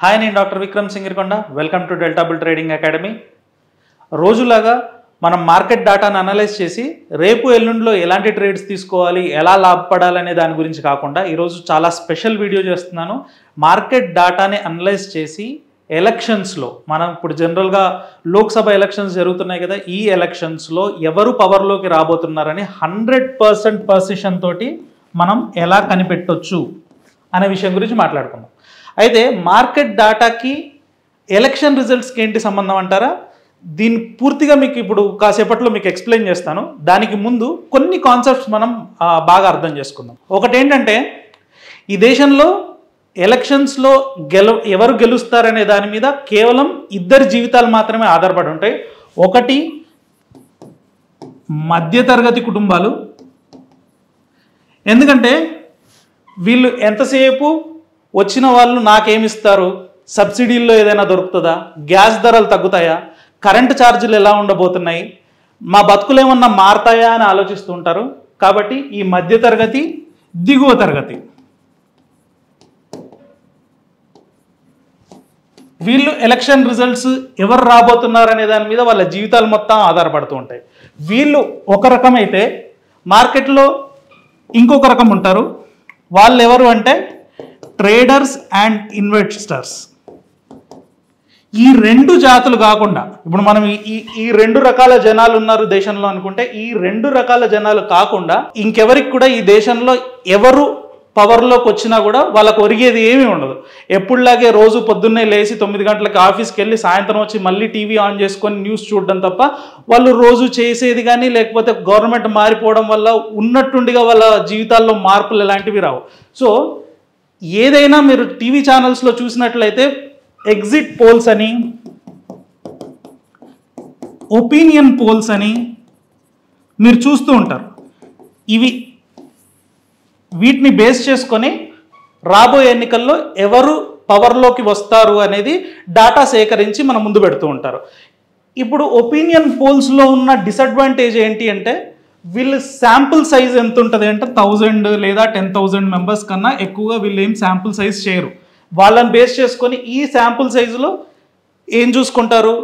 Hi, నేను doctor Vikram Singirikonda. Welcome to Delta Bull Trading Academy. రోజులాగా మనం మార్కెట్ డాటాను అనలైజ్ చేసి రేపు ఎల్లుండిలో ఎలాంటి ట్రేడ్స్ తీసుకోవాలి, ఎలా లాభపడాలనే దాని గురించి కాకుండా ఈరోజు చాలా స్పెషల్ వీడియో చేస్తున్నాను. మార్కెట్ డాటాని అనలైజ్ చేసి ఎలక్షన్స్లో మనం ఇప్పుడు జనరల్గా లోక్సభ ఎలక్షన్స్ జరుగుతున్నాయి కదా, ఈ ఎలక్షన్స్లో ఎవరు పవర్లోకి రాబోతున్నారని 100% పర్సిషన్ తోటి మనం ఎలా కనిపెట్టొచ్చు అనే విషయం గురించి మాట్లాడుకుందాం. అయితే మార్కెట్ డాటాకి ఎలక్షన్ రిజల్ట్స్కి ఏంటి సంబంధం అంటారా? దీన్ని పూర్తిగా మీకు ఇప్పుడు కాసేపట్లో మీకు ఎక్స్ప్లెయిన్ చేస్తాను. దానికి ముందు కొన్ని కాన్సెప్ట్స్ మనం బాగా అర్థం చేసుకుందాం. ఒకటి ఏంటంటే, ఈ దేశంలో ఎలక్షన్స్లో ఎవరు గెలుస్తారనే దాని మీద కేవలం ఇద్దరి జీవితాలు మాత్రమే ఆధారపడి ఉంటాయి. ఒకటి మధ్యతరగతి కుటుంబాలు. ఎందుకంటే వీళ్ళు ఎంతసేపు వచ్చిన వాళ్ళు నాకేమిస్తారు, సబ్సిడీల్లో ఏదైనా దొరుకుతుందా, గ్యాస్ ధరలు తగ్గుతాయా, కరెంటు ఛార్జీలు ఎలా ఉండబోతున్నాయి, మా బతుకులు ఏమన్నా మారతాయా అని ఆలోచిస్తూ ఉంటారు. కాబట్టి ఈ మధ్యతరగతి, దిగువ తరగతి వీళ్ళు ఎలక్షన్ రిజల్ట్స్ ఎవరు రాబోతున్నారు అనే దాని మీద వాళ్ళ జీవితాలు మొత్తం ఆధారపడుతూ ఉంటాయి. వీళ్ళు ఒక రకం అయితే మార్కెట్లో ఇంకొక రకం ఉంటారు. వాళ్ళు ఎవరు అంటే ట్రేడర్స్ అండ్ ఇన్వెస్టర్స్. ఈ రెండు జాతులు కాకుండా ఇప్పుడు మనం ఈ రెండు రకాల జనాలు ఉన్నారు దేశంలో అనుకుంటే, ఈ రెండు రకాల జనాలు కాకుండా ఇంకెవరికి కూడా ఈ దేశంలో ఎవరు పవర్లోకి వచ్చినా కూడా వాళ్ళకు ఒరిగేది ఏమీ ఉండదు. ఎప్పుడులాగే రోజు పొద్దున్నే లేచి 9 గంటలకు ఆఫీస్కి వెళ్ళి సాయంత్రం వచ్చి మళ్ళీ టీవీ ఆన్ చేసుకొని న్యూస్ చూడడం తప్ప వాళ్ళు రోజు చేసేది కానీ, లేకపోతే గవర్నమెంట్ మారిపోవడం వల్ల ఉన్నట్టుండిగా వాళ్ళ జీవితాల్లో మార్పులు ఎలాంటివి రావు. సో ఏదైనా మీరు టీవీ ఛానల్స్లో చూసినట్లయితే ఎగ్జిట్ పోల్స్ అని, ఒపీనియన్ పోల్స్ అని మీరు చూస్తూ ఉంటారు. వీటిని బేస్ చేసుకొని రాబోయే ఎన్నికల్లో ఎవరు పవర్లోకి వస్తారు అనేది డాటా సేకరించి మన ముందు పెడుతూ ఉంటారు. ఇప్పుడు ఒపీనియన్ పోల్స్లో ఉన్న డిసడ్వాంటేజ్ ఏంటి అంటే, వీళ్ళు శాంపుల్ సైజ్ ఎంత ఉంటుంది అంటే 1000 లేదా 10,000 మెంబర్స్ కన్నా ఎక్కువగా వీళ్ళు ఏం శాంపుల్ సైజ్ చేయరు. వాళ్ళని బేస్ చేసుకొని ఈ శాంపుల్ సైజులో ఏం చూసుకుంటారు,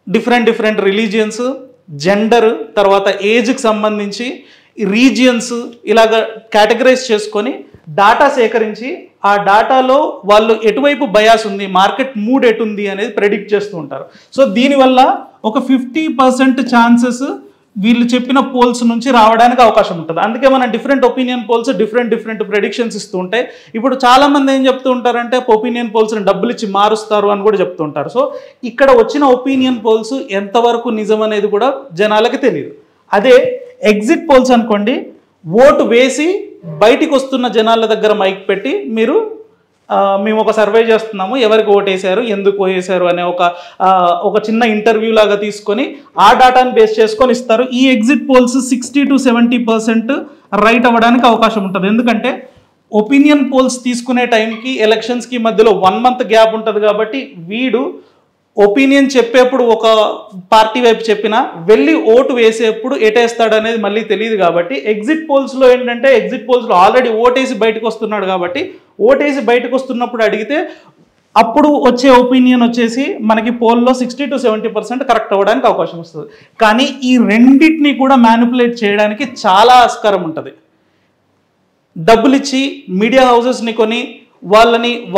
డిఫరెంట్ రిలీజియన్స్, జెండర్, తర్వాత ఏజ్కి సంబంధించి రీజియన్స్, ఇలాగ కేటగరైజ్ చేసుకొని డాటా సేకరించి ఆ డాటాలో వాళ్ళు ఎటువైపు బయాస్ ఉంది, మార్కెట్ మూడ్ ఎటుంది అనేది ప్రెడిక్ట్ చేస్తూ ఉంటారు. సో దీనివల్ల ఒక 50% ఛాన్సెస్ వీళ్ళు చెప్పిన పోల్స్ నుంచి రావడానికి అవకాశం ఉంటుంది. అందుకే మనం different opinion polls different predictions ఇస్తూ ఉంటాయి. ఇప్పుడు చాలామంది ఏం చెప్తూ ఉంటారంటే ఒపీనియన్ పోల్స్ని డబ్బులు ఇచ్చి మారుస్తారు అని కూడా చెప్తూ ఉంటారు. సో ఇక్కడ వచ్చిన ఒపీనియన్ పోల్స్ ఎంతవరకు నిజం అనేది కూడా జనాలకి తెలియదు. అదే ఎగ్జిట్ పోల్స్ అనుకోండి, ఓటు వేసి బయటికి వస్తున్న జనాల దగ్గర మైక్ పెట్టి మేము ఒక సర్వే చేస్తున్నాము, ఎవరికి ఓటేశారు, ఎందుకు వేసారు అనే ఒక చిన్న ఇంటర్వ్యూ లాగా తీసుకొని ఆ డాటాని బేస్ చేసుకొని ఇస్తారు. ఈ ఎగ్జిట్ పోల్స్ 60 to 70% రైట్ అవ్వడానికి అవకాశం ఉంటుంది. ఎందుకంటే ఒపీనియన్ పోల్స్ తీసుకునే టైంకి ఎలక్షన్స్కి మధ్యలో 1 month గ్యాప్ ఉంటుంది. కాబట్టి వీడు ఒపీనియన్ చెప్పేప్పుడు ఒక పార్టీ వైపు చెప్పినా వెళ్ళి ఓటు వేసేప్పుడు ఎటేస్తాడు అనేది మళ్ళీ తెలియదు. కాబట్టి ఎగ్జిట్ పోల్స్లో ఏంటంటే, ఎగ్జిట్ పోల్స్లో ఆల్రెడీ ఓటేసి బయటకు వస్తున్నాడు కాబట్టి ఓటేసి బయటకు వస్తున్నప్పుడు అడిగితే అప్పుడు వచ్చే ఒపీనియన్ వచ్చేసి మనకి పోల్లో 60 to 70% కరెక్ట్ అవ్వడానికి అవకాశం వస్తుంది. కానీ ఈ రెండింటిని కూడా మ్యానిపులేట్ చేయడానికి చాలా ఆస్కారం ఉంటుంది. డబ్బులు ఇచ్చి మీడియా హౌసెస్ని కొని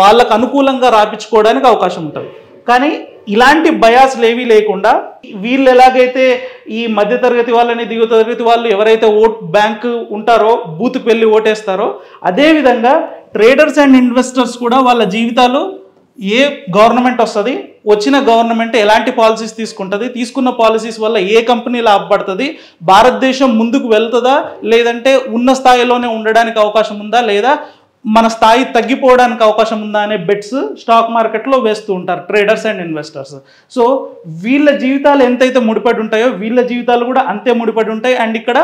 వాళ్ళకు అనుకూలంగా రాపించుకోవడానికి అవకాశం ఉంటుంది. కానీ ఇలాంటి బయాస్లు ఏవీ లేకుండా వీళ్ళు ఎలాగైతే ఈ మధ్యతరగతి వాళ్ళని, దిగువ తరగతి వాళ్ళు ఎవరైతే ఓట్ బ్యాంక్ ఉంటారో, బూత్కి వెళ్ళి ఓటేస్తారో, అదేవిధంగా ట్రేడర్స్ అండ్ ఇన్వెస్టర్స్ కూడా వాళ్ళ జీవితాలు ఏ గవర్నమెంట్ వస్తుంది, వచ్చిన గవర్నమెంట్ ఎలాంటి పాలసీస్ తీసుకుంటుంది, తీసుకున్న పాలసీస్ వల్ల ఏ కంపెనీ లాభపడుతుంది, భారతదేశం ముందుకు వెళ్తుందా లేదంటే ఉన్న స్థాయిలోనే ఉండడానికి అవకాశం ఉందా, లేదా మన స్థాయి తగ్గిపోవడానికి అవకాశం ఉందా అనే బెట్స్ స్టాక్ మార్కెట్లో వేస్తూ ఉంటారు ట్రేడర్స్ అండ్ ఇన్వెస్టర్స్. సో వీళ్ళ జీవితాలు ఎంతైతే ముడిపడి ఉంటాయో వీళ్ళ జీవితాలు కూడా అంతే ముడిపడి ఉంటాయి. అండ్ ఇక్కడ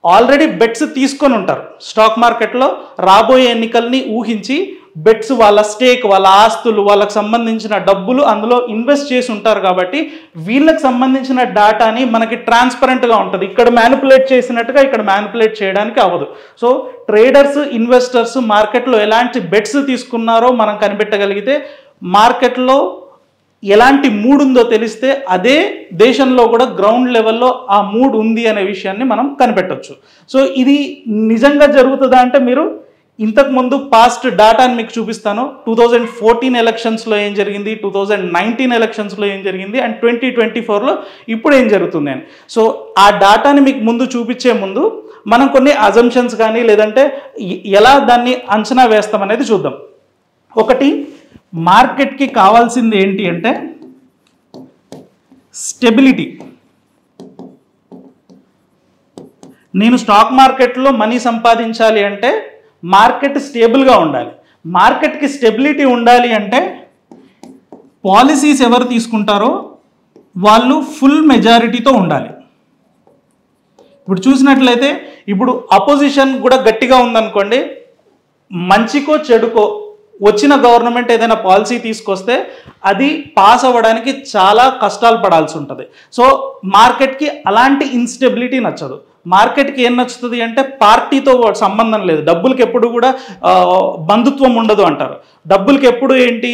ఆల్రెడీ బెట్స్ తీసుకొని ఉంటారు. స్టాక్ మార్కెట్లో రాబోయే ఎన్నికల్ని ఊహించి బెట్స్, వాళ్ళ స్టేక్, వాళ్ళ ఆస్తులు, వాళ్ళకి సంబంధించిన డబ్బులు అందులో ఇన్వెస్ట్ చేసి ఉంటారు. కాబట్టి వీళ్ళకి సంబంధించిన డాటాని మనకి ట్రాన్స్పరెంట్గా ఉంటుంది. ఇక్కడ మ్యానిపులేట్ చేసినట్టుగా ఇక్కడ మ్యానిపులేట్ చేయడానికి అవ్వదు. సో ట్రేడర్స్, ఇన్వెస్టర్స్ మార్కెట్లో ఎలాంటి బెట్స్ తీసుకున్నారో మనం కనిపెట్టగలిగితే మార్కెట్లో ఎలాంటి మూడ్ ఉందో తెలిస్తే అదే దేశంలో కూడా గ్రౌండ్ లెవెల్లో ఆ మూడ్ ఉంది అనే విషయాన్ని మనం కనిపెట్టవచ్చు. సో ఇది నిజంగా జరుగుతుందా అంటే మీరు ఇంతకుముందు పాస్ట్ డాటాని మీకు చూపిస్తాను. 2014 ఎలక్షన్స్లో ఏం జరిగింది, 2019 ఎలక్షన్స్లో ఏం జరిగింది, అండ్ 2024లో ఇప్పుడు ఏం జరుగుతుంది అని. సో ఆ డాటాని మీకు ముందు చూపించే ముందు మనం కొన్ని అజంప్షన్స్ కానీ లేదంటే ఎలా దాన్ని అంచనా వేస్తాం అనేది చూద్దాం. ఒకటి, మార్కెట్కి కావాల్సింది ఏంటి అంటే స్టెబిలిటీ. నేను స్టాక్ మార్కెట్లో మనీ సంపాదించాలి అంటే మార్కెట్ స్టేబుల్గా ఉండాలి. మార్కెట్కి స్టెబిలిటీ ఉండాలి అంటే పాలసీస్ ఎవరు తీసుకుంటారో వాళ్ళు ఫుల్ మెజారిటీతో ఉండాలి. ఇప్పుడు చూసినట్లయితే ఇప్పుడు అపోజిషన్ కూడా గట్టిగా ఉందనుకోండి, మంచికో చెడుకో వచ్చిన గవర్నమెంట్ ఏదైనా పాలసీ తీసుకొస్తే అది పాస్ అవ్వడానికి చాలా కష్టాలు పడాల్సి ఉంటుంది. సో మార్కెట్కి అలాంటి ఇన్స్టెబిలిటీ నచ్చదు. మార్కెట్కి ఏం నచ్చుతుంది అంటే పార్టీతో సంబంధం లేదు, డబ్బులకి ఎప్పుడు కూడా బంధుత్వం ఉండదు అంటారు. డబ్బులకి ఎప్పుడు ఏంటి,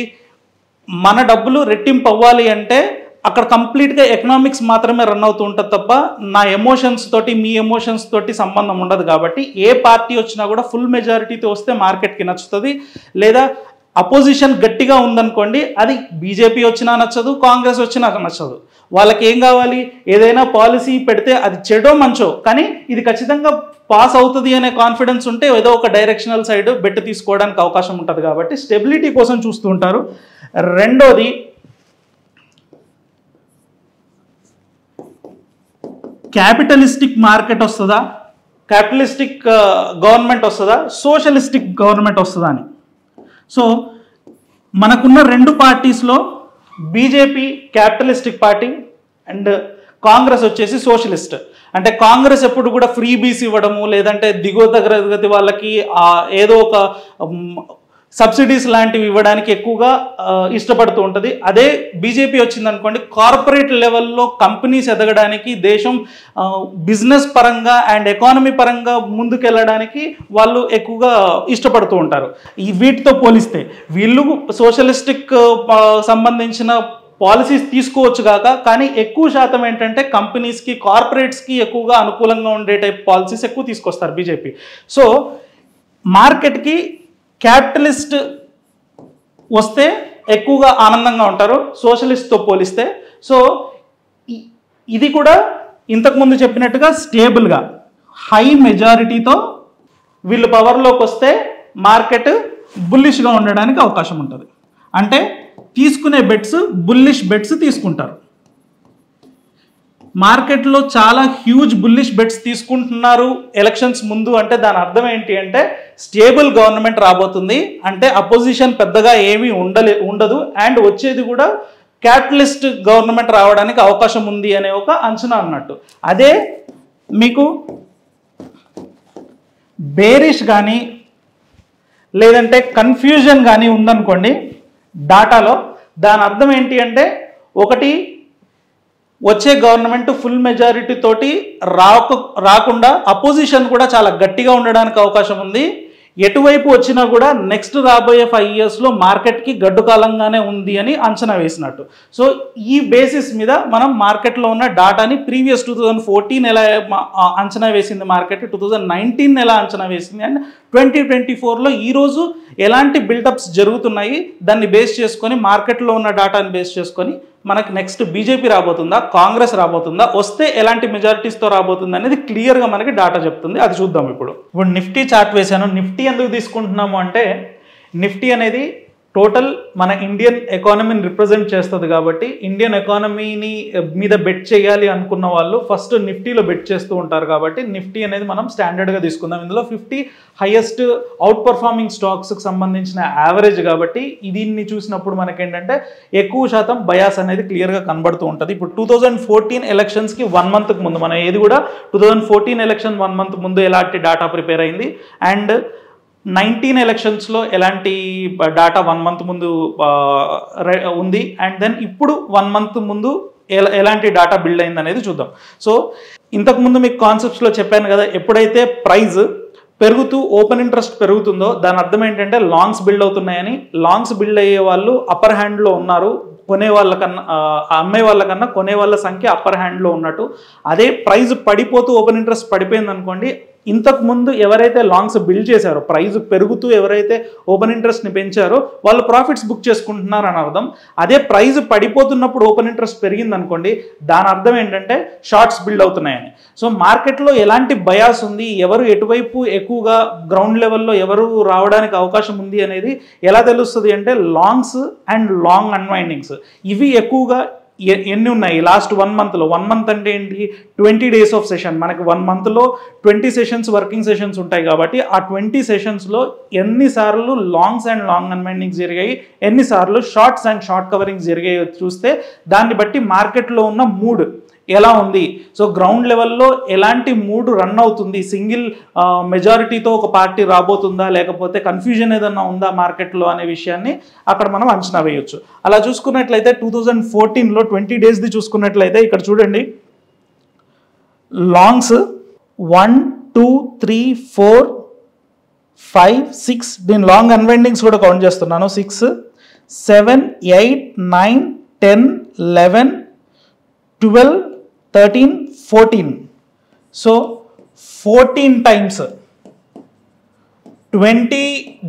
మన డబ్బులు రెట్టింపు అవ్వాలి అంటే అక్కడ కంప్లీట్గా ఎకనామిక్స్ మాత్రమే రన్ అవుతూ ఉంటుంది తప్ప నా ఎమోషన్స్ తోటి మీ ఎమోషన్స్ తోటి సంబంధం ఉండదు. కాబట్టి ఏ పార్టీ వచ్చినా కూడా ఫుల్ మెజారిటీతో వస్తే మార్కెట్కి నచ్చుతుంది. లేదా అపోజిషన్ గట్టిగా ఉందనుకోండి, అది బీజేపీ వచ్చినా నచ్చదు, కాంగ్రెస్ వచ్చినా నచ్చదు. వాళ్ళకి ఏం కావాలి, ఏదైనా పాలసీ పెడితే అది చెడో మంచో కానీ ఇది ఖచ్చితంగా పాస్ అవుతుంది అనే కాన్ఫిడెన్స్ ఉంటే ఏదో ఒక డైరెక్షనల్ సైడ్ బెట్ తీసుకోవడానికి అవకాశం ఉంటుంది. కాబట్టి స్టెబిలిటీ కోసం చూస్తూ ఉంటారు. రెండోది, క్యాపిటలిస్టిక్ మార్కెట్ వస్తుందా, క్యాపిటలిస్టిక్ గవర్నమెంట్ వస్తుందా, సోషలిస్టిక్ గవర్నమెంట్ వస్తుందా అని. సో మనకున్న రెండు పార్టీస్లో BJP capitalistic party and Congress వచ్చేసి సోషలిస్ట్. అంటే కాంగ్రెస్ ఎప్పుడు కూడా ఫ్రీ బీస్ ఇవ్వడము లేదంటే దిగువ తరగతి వాళ్ళకి ఏదో ఒక సబ్సిడీస్ లాంటివి ఇవ్వడానికి ఎక్కువగా ఇష్టపడుతూ ఉంటుంది. అదే బీజేపీ వచ్చిందనుకోండి, కార్పొరేట్ లెవెల్లో కంపెనీస్ ఎదగడానికి, దేశం బిజినెస్ పరంగా అండ్ ఎకానమీ పరంగా ముందుకెళ్ళడానికి వాళ్ళు ఎక్కువగా ఇష్టపడుతూ ఉంటారు. వీటితో పోలిస్తే వీళ్ళు సోషలిస్టిక్ సంబంధించిన పాలసీస్ తీసుకోవచ్చు కాక కానీ ఎక్కువ శాతం ఏంటంటే కంపెనీస్కి కార్పొరేట్స్కి ఎక్కువగా అనుకూలంగా ఉండే టైప్ పాలసీస్ ఎక్కువ తీసుకొస్తారు బీజేపీ. సో మార్కెట్కి క్యాపిటలిస్ట్ వస్తే ఎక్కువగా ఆనందంగా ఉంటారు సోషలిస్ట్తో పోలిస్తే. సో ఇది కూడా ఇంతకుముందు చెప్పినట్టుగా స్టేబుల్గా హై మెజారిటీతో వీళ్ళు పవర్లోకి వస్తే మార్కెట్ బుల్లిష్గా ఉండడానికి అవకాశం ఉంటుంది. అంటే తీసుకునే బెట్స్ బుల్లిష్ బెట్స్ తీసుకుంటారు. మార్కెట్లో చాలా హ్యూజ్ బుల్లిష్ బెట్స్ తీసుకుంటున్నారు ఎలక్షన్స్ ముందు అంటే దాని అర్థం ఏంటి అంటే స్టేబుల్ గవర్నమెంట్ రాబోతుంది, అంటే అపోజిషన్ పెద్దగా ఏమీ ఉండదు అండ్ వచ్చేది కూడా క్యాపిటలిస్ట్ గవర్నమెంట్ రావడానికి అవకాశం ఉంది అనే ఒక అంచనా అన్నట్టు. అదే మీకు బేరిష్ కానీ లేదంటే కన్ఫ్యూజన్ కానీ ఉందనుకోండి డాటాలో, దాని అర్థం ఏంటి అంటే ఒకటి వచ్చే గవర్నమెంట్ ఫుల్ మెజారిటీ తోటి రాకుండా అపోజిషన్ కూడా చాలా గట్టిగా ఉండడానికి అవకాశం ఉంది. ఎటువైపు వచ్చినా కూడా నెక్స్ట్ రాబోయే 5 yearsలో మార్కెట్కి గడ్డు కాలంగానే ఉంది అని అంచనా వేసినట్టు. సో ఈ బేసిస్ మీద మనం మార్కెట్లో ఉన్న డాటాని ప్రీవియస్ 2014 ఎలా అంచనా వేసింది మార్కెట్, 2019 ఎలా అంచనా వేసింది అండ్ 2024లో ఈరోజు ఎలాంటి బిల్డప్స్ జరుగుతున్నాయి దాన్ని బేస్ చేసుకొని మార్కెట్లో ఉన్న డాటాని బేస్ చేసుకొని మనకి నెక్స్ట్ బీజేపీ రాబోతుందా, కాంగ్రెస్ రాబోతుందా, వస్తే ఎలాంటి మెజారిటీస్తో రాబోతుంది అనేది క్లియర్గా మనకి డాటా చెప్తుంది. అది చూద్దాం. ఇప్పుడు నిఫ్టీ చార్ట్ వేశాను. నిఫ్టీ ఎందుకు తీసుకుంటున్నాము అంటే నిఫ్టీ అనేది టోటల్ మన ఇండియన్ ఎకానమీని రిప్రజెంట్ చేస్తుంది. కాబట్టి ఇండియన్ ఎకానమీని మీద బెట్ చేయాలి అనుకున్న వాళ్ళు ఫస్ట్ నిఫ్టీలో బెట్ చేస్తూ ఉంటారు. కాబట్టి నిఫ్టీ అనేది మనం స్టాండర్డ్గా తీసుకుందాం. ఇందులో 50 హైయెస్ట్ అవుట్ పర్ఫార్మింగ్ స్టాక్స్కి సంబంధించిన యావరేజ్ కాబట్టి దీన్ని చూసినప్పుడు మనకేంటంటే ఎక్కువ శాతం బయాస్ అనేది క్లియర్గా కనబడుతూ ఉంటుంది. ఇప్పుడు 2014 ఎలక్షన్స్కి 1 monthకి ముందు మనం ఏది కూడా 2014 ఎలక్షన్ 1 month ముందు ఎలాంటి డాటా ప్రిపేర్ అయింది అండ్ 19 ఎలక్షన్స్లో ఎలాంటి డాటా 1 month ముందు ఉంది అండ్ దెన్ ఇప్పుడు 1 month ముందు ఎలాంటి డాటా బిల్డ్ అయింది అనేది చూద్దాం. సో ఇంతకుముందు మీకు కాన్సెప్ట్స్లో చెప్పాను కదా, ఎప్పుడైతే పెరుగుతూ ఓపెన్ ఇంట్రెస్ట్ పెరుగుతుందో దాని అర్థం ఏంటంటే లాంగ్స్ బిల్డ్ అవుతున్నాయని. లాంగ్స్ బిల్డ్ అయ్యే వాళ్ళు అప్పర్ హ్యాండ్లో ఉన్నారు, కొనే వాళ్ళకన్నా అమ్మే వాళ్ళకన్నా కొనే వాళ్ళ సంఖ్య అప్పర్ హ్యాండ్లో ఉన్నట్టు. అదే ప్రైస్ పడిపోతూ ఓపెన్ ఇంట్రెస్ట్ పడిపోయింది అనుకోండి, ఇంతకుముందు ఎవరైతే లాంగ్స్ బిల్డ్ చేశారో, ప్రైస్ పెరుగుతూ ఎవరైతే ఓపెన్ ఇంట్రెస్ట్ని పెంచారో వాళ్ళు ప్రాఫిట్స్ బుక్ చేసుకుంటున్నారు అని అర్థం. అదే ప్రైస్ పడిపోతున్నప్పుడు ఓపెన్ ఇంట్రెస్ట్ పెరిగింది అనుకోండి, దాని అర్థం ఏంటంటే షార్ట్స్ బిల్డ్ అవుతున్నాయని. సో మార్కెట్లో ఎలాంటి బయాస్ ఉంది, ఎవరు ఎటువైపు ఎక్కువగా గ్రౌండ్ లెవెల్లో ఎవరు రావడానికి అవకాశం ఉంది అనేది ఎలా తెలుస్తుంది అంటే లాంగ్స్ అండ్ లాంగ్ అన్వైండింగ్స్ ఇవి ఎక్కువగా ఎన్ని ఉన్నాయి లాస్ట్ 1 మంత్లో. 1 మంత్ అంటే ఏంటి, 20 days ఆఫ్ సెషన్. మనకి 1 మంత్లో 20 సెషన్స్ వర్కింగ్ సెషన్స్ ఉంటాయి కాబట్టి ఆ 20 సెషన్స్లో ఎన్నిసార్లు లాంగ్స్ అండ్ లాంగ్ అన్వైండింగ్స్ జరిగాయి, ఎన్నిసార్లు షార్ట్స్ అండ్ షార్ట్ కవరింగ్స్ జరిగాయో చూస్తే దాన్ని బట్టి మార్కెట్లో ఉన్న మూడ్ ఎలా ఉంది. సో గ్రౌండ్ లెవెల్లో ఎలాంటి మూడ్ రన్ అవుతుంది, సింగిల్ మెజారిటీతో ఒక పార్టీ రాబోతుందా లేకపోతే కన్ఫ్యూజన్ ఏదన్నా ఉందా మార్కెట్లో అనే విషయాన్ని అక్కడ మనం అంచనా వేయొచ్చు. అలా చూసుకున్నట్లయితే 2014లో 20 daysది చూసుకున్నట్లయితే ఇక్కడ చూడండి, లాంగ్స్ 1 2 3 4 5 6, నేను లాంగ్ అన్వైండింగ్స్ కూడా కౌంట్ చేస్తున్నాను, 6 7 8 9 10 11 12 13 14. సో 14 times 20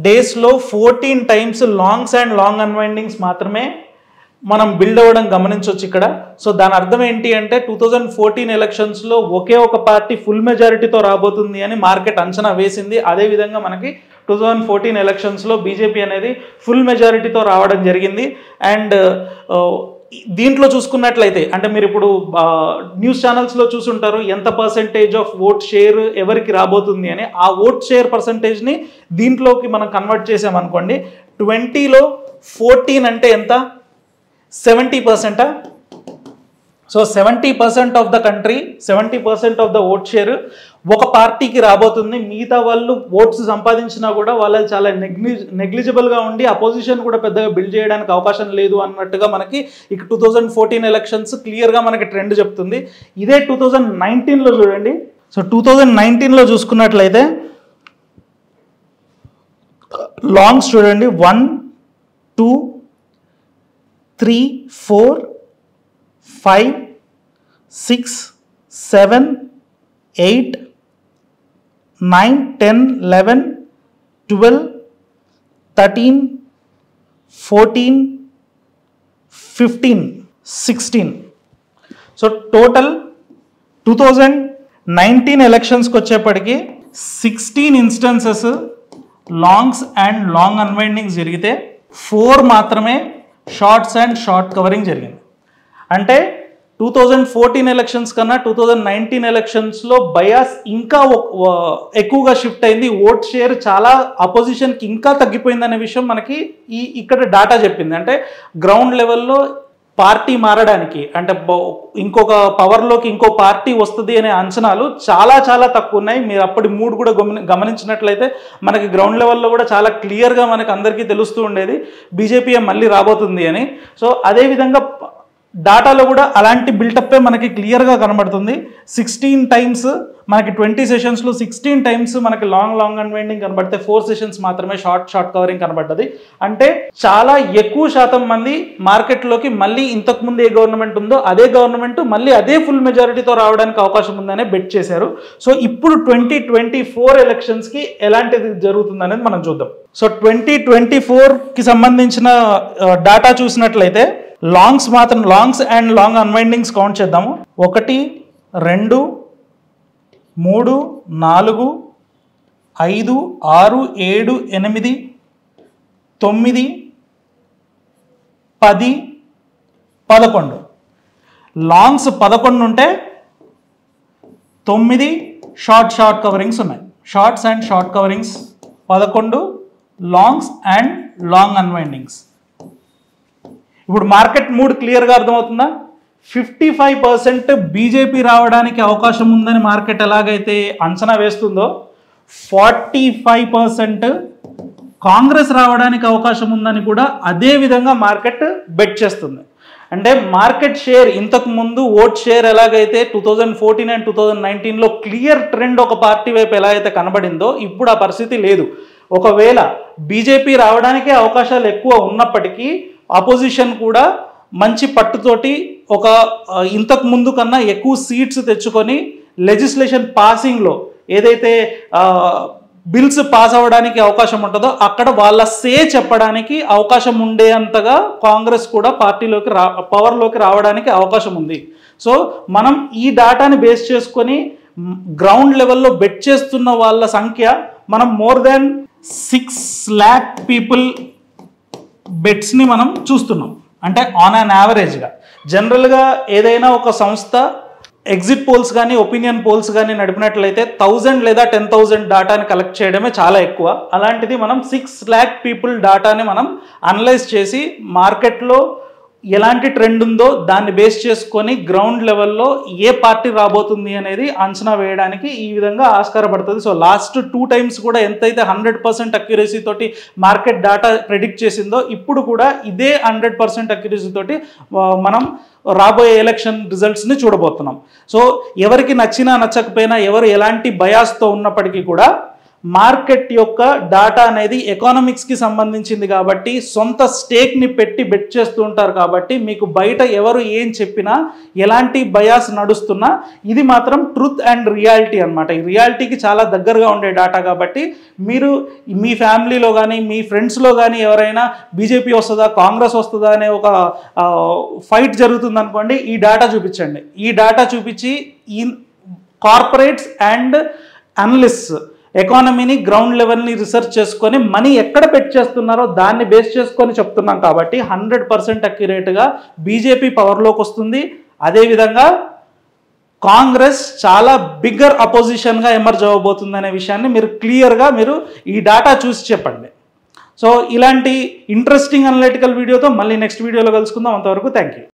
daysలో 14 times longs and long unwindings మాత్రమే మనం బిల్డ్ అవ్వడం గమనించవచ్చు ఇక్కడ. సో దాని అర్థం ఏంటి అంటే 2014 ఎలక్షన్స్లో ఒకే ఒక పార్టీ ఫుల్ మెజారిటీతో రాబోతుంది అని మార్కెట్ అంచనా వేసింది. అదేవిధంగా మనకి 2014 ఎలక్షన్స్లో బీజేపీ అనేది ఫుల్ మెజారిటీతో రావడం జరిగింది. అండ్ దీంట్లో చూసుకున్నట్లయితే అంటే మీరు ఇప్పుడు న్యూస్ ఛానల్స్లో చూసుంటారు ఎంత పర్సెంటేజ్ ఆఫ్ ఓట్ షేర్ ఎవరికి రాబోతుంది అని. ఆ ఓట్ షేర్ పర్సెంటేజ్ని దీంట్లోకి మనం కన్వర్ట్ చేసామనుకోండి, 20లో 14 అంటే ఎంత, 70%. So 70% of the country, 70% of the vote share ఒక పార్టీకి రాబోతుంది. మిగతా వాళ్ళు ఓట్స్ సంపాదించినా కూడా వాళ్ళు చాలా నెగ్లిజిబుల్గా ఉండి అపోజిషన్ కూడా పెద్దగా బిల్డ్ చేయడానికి అవకాశం లేదు అన్నట్టుగా మనకి ఇక 2014 ఎలక్షన్స్ క్లియర్గా మనకి ట్రెండ్ చెప్తుంది. ఇదే 2019లో చూడండి. సో 2019లో చూసుకున్నట్లయితే లాంగ్స్ చూడండి 1 2 3 4 5 6 7 8 9 10 11 12 13 14 15 16. సో టోటల్ 2019 ఎలక్షన్స్కి వచ్చేప్పటికి 16 ఇన్స్టెన్సెస్ లాంగ్స్ అండ్ లాంగ్ అన్వైండింగ్స్ జరిగితే 4 మాత్రమే షార్ట్స్ అండ్ షార్ట్ కవరింగ్ జరిగింది. అంటే 2014 ఎలక్షన్స్ కన్నా 2019 ఎలక్షన్స్లో బయాస్ ఇంకా ఎక్కువగా షిఫ్ట్ అయింది. ఓట్ షేర్ చాలా అపోజిషన్కి ఇంకా తగ్గిపోయిందనే విషయం మనకి ఇక్కడ డాటా చెప్పింది. అంటే గ్రౌండ్ లెవెల్లో పార్టీ మారడానికి అంటే ఇంకొక పవర్లోకి ఇంకో పార్టీ వస్తుంది అనే అంచనాలు చాలా చాలా తక్కువ ఉన్నాయి. మీరు అప్పటి మూడ్ కూడా గమనించినట్లయితే మనకి గ్రౌండ్ లెవెల్లో కూడా చాలా క్లియర్గా మనకి అందరికీ తెలుస్తూ ఉండేది బీజేపీ మళ్ళీ రాబోతుంది అని. సో అదేవిధంగా డాటాలో కూడా అలాంటి బిల్టప్పే మనకి క్లియర్గా కనబడుతుంది. 16 times మనకి 20 సెషన్స్లో 16 times మనకి లాంగ్ అన్వైండింగ్ కనబడితే 4 సెషన్స్ మాత్రమే షార్ట్ కవరింగ్ కనబడ్డది. అంటే చాలా ఎక్కువ శాతం మంది మార్కెట్లోకి మళ్ళీ ఇంతకుముందు ఏ గవర్నమెంట్ ఉందో అదే గవర్నమెంట్ మళ్ళీ అదే ఫుల్ మెజారిటీతో రావడానికి అవకాశం ఉందనే బెట్ చేశారు. సో ఇప్పుడు 2024 ఎలక్షన్స్కి ఎలాంటిది జరుగుతుందనేది మనం చూద్దాం. సో 2024కి సంబంధించిన డాటా చూసినట్లయితే లాంగ్స్ అండ్ లాంగ్ అన్వైండింగ్స్ కౌంట్ చేద్దాము. 1 2 3 4 5 6 7 8 9 10 11. లాంగ్స్ 11 ఉంటే 9 షార్ట్ కవరింగ్స్ ఉన్నాయి. Shorts and short coverings 11, longs and long unwindings. ఇప్పుడు మార్కెట్ మూడ్ క్లియర్గా అర్థమవుతుందా? 55% బీజేపీ రావడానికి అవకాశం ఉందని మార్కెట్ ఎలాగైతే అంచనా వేస్తుందో 45% కాంగ్రెస్ రావడానికి అవకాశం ఉందని కూడా అదే విధంగా మార్కెట్ బెట్ చేస్తుంది. అంటే మార్కెట్ షేర్ ఇంతకు ముందు ఓట్ షేర్ ఎలాగైతే 2014 అండ్ 2019లో క్లియర్ ట్రెండ్ ఒక పార్టీ వైపు ఎలా అయితే కనబడిందో ఇప్పుడు ఆ పరిస్థితి లేదు. ఒకవేళ బీజేపీ రావడానికే అవకాశాలు ఎక్కువ ఉన్నప్పటికీ అపోజిషన్ కూడా మంచి పట్టుతోటి ఒక ఇంతకు ముందు కన్నా ఎక్కువ సీట్స్ తెచ్చుకొని లెజిస్లేషన్ పాసింగ్లో ఏదైతే బిల్స్ పాస్ అవ్వడానికి అవకాశం ఉంటుందో అక్కడ వాళ్ళ చెప్పడానికి అవకాశం ఉండే అంతగా కాంగ్రెస్ కూడా పార్టీలోకి పవర్లోకి రావడానికి అవకాశం ఉంది. సో మనం ఈ డాటాని బేస్ చేసుకొని గ్రౌండ్ లెవెల్లో బెట్ చేస్తున్న వాళ్ళ సంఖ్య మనం మోర్ దాన్ 6 lakh పీపుల్ బెట్స్ని మనం చూస్తున్నాం. అంటే ఆన్ అన్ యావరేజ్గా జనరల్గా ఏదైనా ఒక సంస్థ ఎగ్జిట్ పోల్స్ కానీ ఒపీనియన్ పోల్స్ కానీ నడిపినట్లయితే 1000 లేదా 10,000 డాటాని కలెక్ట్ చేయడమే చాలా ఎక్కువ. అలాంటిది మనం 6 lakh పీపుల్ డాటాని మనం అనలైజ్ చేసి మార్కెట్లో ఎలాంటి ట్రెండ్ ఉందో దాన్ని బేస్ చేసుకొని గ్రౌండ్ లెవెల్లో ఏ పార్టీ రాబోతుంది అనేది అంచనా వేయడానికి ఈ విధంగా ఆస్కారపడుతుంది. సో లాస్ట్ 2 times కూడా ఎంతైతే 100% అక్యురసీ తోటి మార్కెట్ డాటా ప్రెడిక్ట్ చేసిందో ఇప్పుడు కూడా ఇదే 100% అక్యురసీ తోటి మనం రాబోయే ఎలక్షన్ రిజల్ట్స్ని చూడబోతున్నాం. సో ఎవరికి నచ్చినా నచ్చకపోయినా ఎవరు ఎలాంటి బయాస్తో ఉన్నప్పటికీ కూడా మార్కెట్ యొక్క డాటా అనేది ఎకానమిక్స్కి సంబంధించింది కాబట్టి సొంత స్టేక్ని పెట్టి బెట్ చేస్తూ ఉంటారు కాబట్టి మీకు బయట ఎవరు ఏం చెప్పినా ఎలాంటి బయాస్ నడుస్తున్నా ఇది మాత్రం ట్రూత్ అండ్ రియాలిటీ అనమాట. ఈ రియాలిటీకి చాలా దగ్గరగా ఉండే డాటా కాబట్టి మీరు మీ ఫ్యామిలీలో కానీ మీ ఫ్రెండ్స్లో కానీ ఎవరైనా బీజేపీ వస్తుందా కాంగ్రెస్ వస్తుందా అనే ఒక ఫైట్ జరుగుతుంది అనుకోండి, ఈ డాటా చూపించండి. ఈ డాటా చూపించి ఈ కార్పొరేట్స్ అండ్ అనలిస్ట్స్ ఎకానమీని గ్రౌండ్ లెవెల్ని రీసెర్చ్ చేసుకొని మనీ ఎక్కడ పెట్ చేస్తున్నారో దాన్ని బేస్ చేసుకొని చెప్తున్నాం కాబట్టి 100% అక్యురేట్గా బీజేపీ పవర్లోకి వస్తుంది. అదేవిధంగా కాంగ్రెస్ చాలా బిగ్గర్ అపోజిషన్గా ఎమర్జ్ అవ్వబోతుంది అనే విషయాన్ని మీరు క్లియర్గా మీరు ఈ డాటా చూసి చెప్పండి. సో ఇలాంటి ఇంట్రెస్టింగ్ అనలిటికల్ వీడియోతో మళ్ళీ నెక్స్ట్ వీడియోలో కలుసుకుందాం. అంతవరకు థ్యాంక్ యూ.